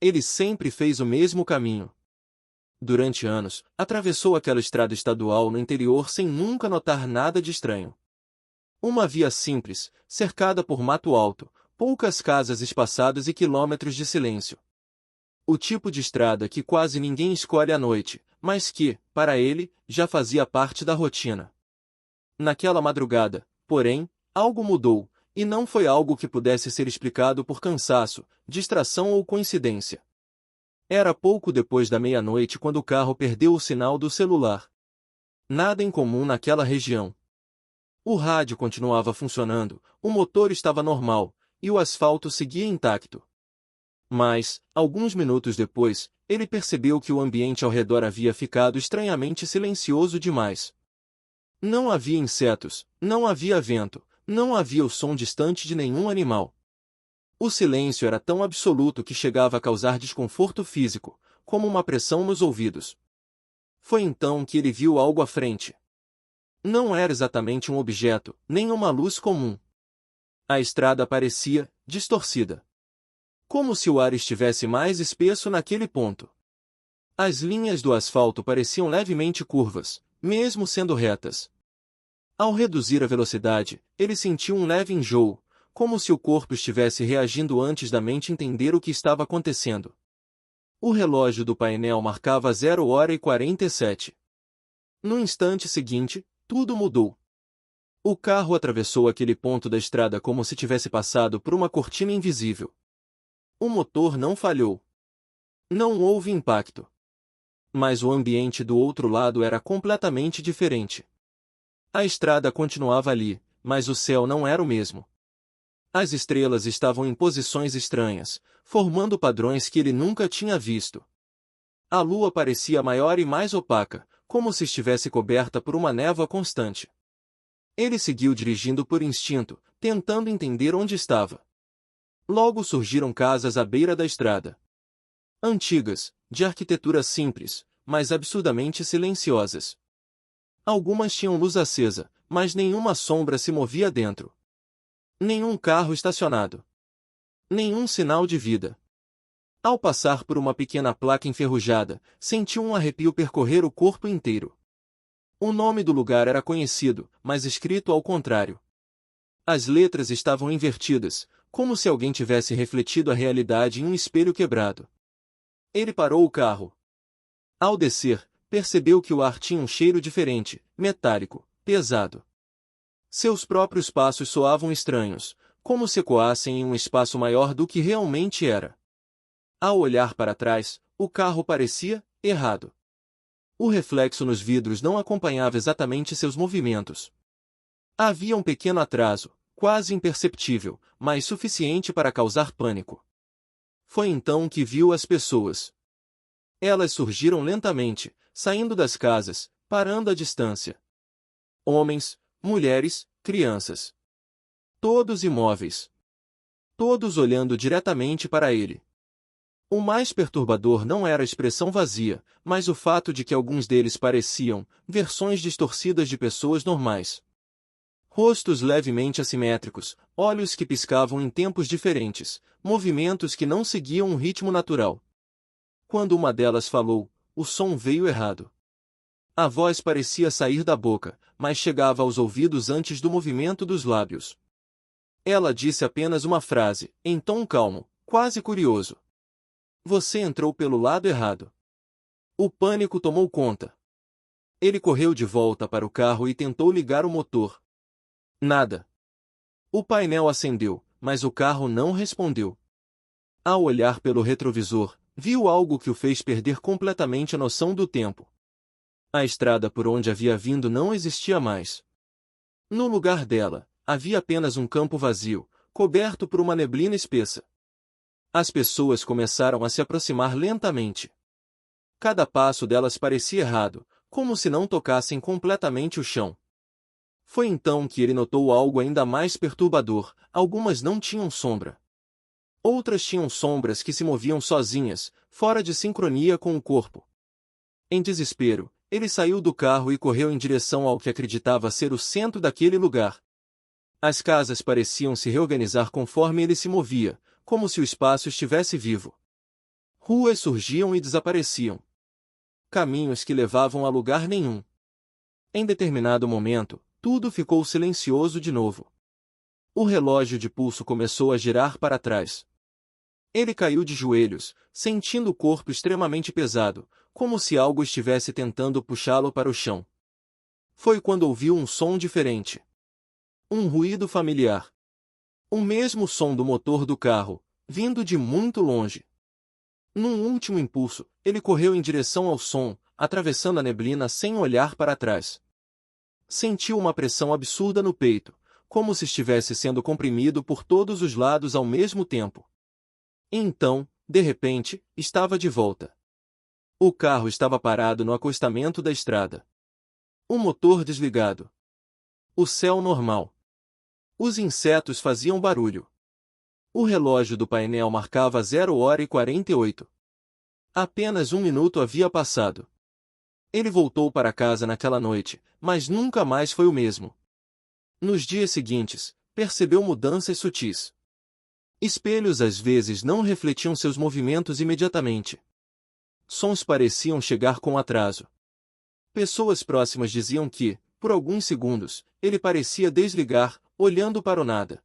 Ele sempre fez o mesmo caminho. Durante anos, atravessou aquela estrada estadual no interior sem nunca notar nada de estranho. Uma via simples, cercada por mato alto, poucas casas espaçadas e quilômetros de silêncio. O tipo de estrada que quase ninguém escolhe à noite, mas que, para ele, já fazia parte da rotina. Naquela madrugada, porém, algo mudou, e não foi algo que pudesse ser explicado por cansaço, distração ou coincidência. Era pouco depois da meia-noite quando o carro perdeu o sinal do celular. Nada incomum naquela região. O rádio continuava funcionando, o motor estava normal, e o asfalto seguia intacto. Mas, alguns minutos depois, ele percebeu que o ambiente ao redor havia ficado estranhamente silencioso demais. Não havia insetos, não havia vento, não havia o som distante de nenhum animal. O silêncio era tão absoluto que chegava a causar desconforto físico, como uma pressão nos ouvidos. Foi então que ele viu algo à frente. Não era exatamente um objeto, nem uma luz comum. A estrada parecia distorcida. Como se o ar estivesse mais espesso naquele ponto. As linhas do asfalto pareciam levemente curvas, mesmo sendo retas. Ao reduzir a velocidade, ele sentiu um leve enjoo, como se o corpo estivesse reagindo antes da mente entender o que estava acontecendo. O relógio do painel marcava 0h47. No instante seguinte, tudo mudou. O carro atravessou aquele ponto da estrada como se tivesse passado por uma cortina invisível. O motor não falhou. Não houve impacto. Mas o ambiente do outro lado era completamente diferente. A estrada continuava ali, mas o céu não era o mesmo. As estrelas estavam em posições estranhas, formando padrões que ele nunca tinha visto. A lua parecia maior e mais opaca, como se estivesse coberta por uma névoa constante. Ele seguiu dirigindo por instinto, tentando entender onde estava. Logo surgiram casas à beira da estrada. Antigas, de arquitetura simples, mas absurdamente silenciosas. Algumas tinham luz acesa, mas nenhuma sombra se movia dentro. Nenhum carro estacionado. Nenhum sinal de vida. Ao passar por uma pequena placa enferrujada, sentiu um arrepio percorrer o corpo inteiro. O nome do lugar era conhecido, mas escrito ao contrário. As letras estavam invertidas, como se alguém tivesse refletido a realidade em um espelho quebrado. Ele parou o carro. Ao descer, percebeu que o ar tinha um cheiro diferente, metálico, pesado. Seus próprios passos soavam estranhos, como se ecoassem em um espaço maior do que realmente era. Ao olhar para trás, o carro parecia errado. O reflexo nos vidros não acompanhava exatamente seus movimentos. Havia um pequeno atraso, quase imperceptível, mas suficiente para causar pânico. Foi então que viu as pessoas. Elas surgiram lentamente, saindo das casas, parando à distância. Homens, mulheres, crianças. Todos imóveis. Todos olhando diretamente para ele. O mais perturbador não era a expressão vazia, mas o fato de que alguns deles pareciam versões distorcidas de pessoas normais. Rostos levemente assimétricos, olhos que piscavam em tempos diferentes, movimentos que não seguiam um ritmo natural. Quando uma delas falou, o som veio errado. A voz parecia sair da boca, mas chegava aos ouvidos antes do movimento dos lábios. Ela disse apenas uma frase, em tom calmo, quase curioso. Você entrou pelo lado errado. O pânico tomou conta. Ele correu de volta para o carro e tentou ligar o motor. Nada. O painel acendeu, mas o carro não respondeu. Ao olhar pelo retrovisor, viu algo que o fez perder completamente a noção do tempo. A estrada por onde havia vindo não existia mais. No lugar dela, havia apenas um campo vazio, coberto por uma neblina espessa. As pessoas começaram a se aproximar lentamente. Cada passo delas parecia errado, como se não tocassem completamente o chão. Foi então que ele notou algo ainda mais perturbador: algumas não tinham sombra. Outras tinham sombras que se moviam sozinhas, fora de sincronia com o corpo. Em desespero, ele saiu do carro e correu em direção ao que acreditava ser o centro daquele lugar. As casas pareciam se reorganizar conforme ele se movia, como se o espaço estivesse vivo. Ruas surgiam e desapareciam. Caminhos que levavam a lugar nenhum. Em determinado momento, tudo ficou silencioso de novo. O relógio de pulso começou a girar para trás. Ele caiu de joelhos, sentindo o corpo extremamente pesado, como se algo estivesse tentando puxá-lo para o chão. Foi quando ouviu um som diferente. Um ruído familiar. O mesmo som do motor do carro, vindo de muito longe. Num último impulso, ele correu em direção ao som, atravessando a neblina sem olhar para trás. Sentiu uma pressão absurda no peito, como se estivesse sendo comprimido por todos os lados ao mesmo tempo. E então, de repente, estava de volta. O carro estava parado no acostamento da estrada. O motor desligado. O céu normal. Os insetos faziam barulho. O relógio do painel marcava 0h48. Apenas 1 minuto havia passado. Ele voltou para casa naquela noite, mas nunca mais foi o mesmo. Nos dias seguintes, percebeu mudanças sutis. Espelhos às vezes não refletiam seus movimentos imediatamente. Sons pareciam chegar com atraso. Pessoas próximas diziam que, por alguns segundos, ele parecia desligar, olhando para o nada.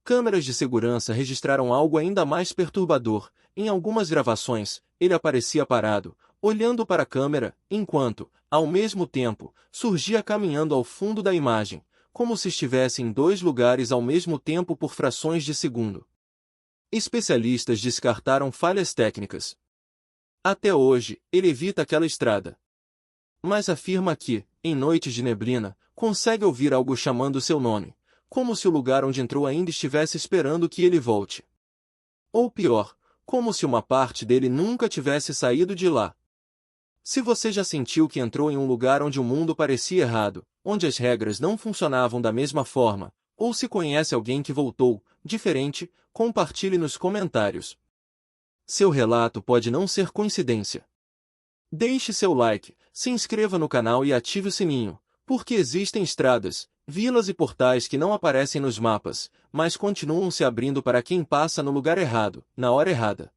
Câmeras de segurança registraram algo ainda mais perturbador. Em algumas gravações, ele aparecia parado, olhando para a câmera, enquanto, ao mesmo tempo, surgia caminhando ao fundo da imagem, como se estivesse em dois lugares ao mesmo tempo por frações de segundo. Especialistas descartaram falhas técnicas. Até hoje, ele evita aquela estrada. Mas afirma que, em noites de neblina, consegue ouvir algo chamando seu nome, como se o lugar onde entrou ainda estivesse esperando que ele volte. Ou pior, como se uma parte dele nunca tivesse saído de lá. Se você já sentiu que entrou em um lugar onde o mundo parecia errado, onde as regras não funcionavam da mesma forma, ou se conhece alguém que voltou, diferente, compartilhe nos comentários. Seu relato pode não ser coincidência. Deixe seu like, se inscreva no canal e ative o sininho, porque existem estradas, vilas e portais que não aparecem nos mapas, mas continuam se abrindo para quem passa no lugar errado, na hora errada.